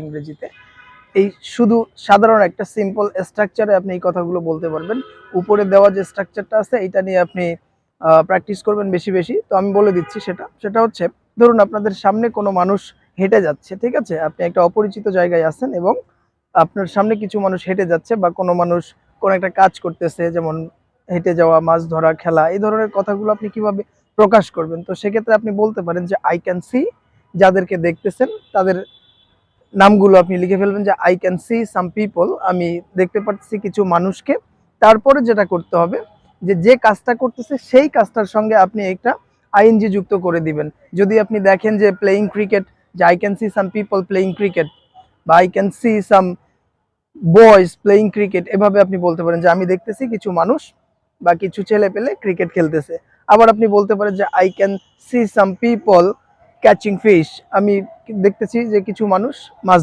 ইংরেজিতে। এই শুধু সাধারণ একটা সিম্পল স্ট্রাকচারে আপনি এই কথাগুলো বলতে পারবেন। উপরে দেওয়া যে স্ট্রাকচারটা আছে এটা নিয়ে আপনি প্র্যাকটিস করবেন বেশি বেশি। তো আমি বলে দিচ্ছি সেটা হচ্ছে, ধরুন আপনাদের সামনে কোনো মানুষ হেঁটে যাচ্ছে, ঠিক আছে? আপনি একটা অপরিচিত জায়গায় আছেন এবং আপনার সামনে কিছু মানুষ হেঁটে যাচ্ছে বা কোনো মানুষ কোনো একটা কাজ করতেছে, যেমন হেঁটে যাওয়া, মাছ ধরা, খেলা, এই ধরনের কথাগুলো আপনি কিভাবে প্রকাশ করবেন? তো সেক্ষেত্রে আপনি বলতে পারেন যে আই ক্যান সি, যাদেরকে দেখতেছেন তাদের নামগুলো আপনি লিখে ফেলবেন যে I can see some people, আমি দেখতে পাচ্ছি কিছু মানুষকে। তারপরে যেটা করতে হবে যে কাজটা করতেছে সেই কাজটার সঙ্গে আপনি একটা আইএনজি যুক্ত করে দিবেন। যদি আপনি দেখেন যে প্লেইং ক্রিকেট, যে I can see some people playing cricket, বা I can see some boys playing cricket, এভাবে আপনি বলতে পারেন যে আমি দেখতেছি কিছু মানুষ বা কিছু ছেলে পেলে ক্রিকেট খেলতেছে। আবার আপনি বলতে পারেন যে I can see some people catching fish, আমি দেখতেছি যে কিছু মানুষ মাছ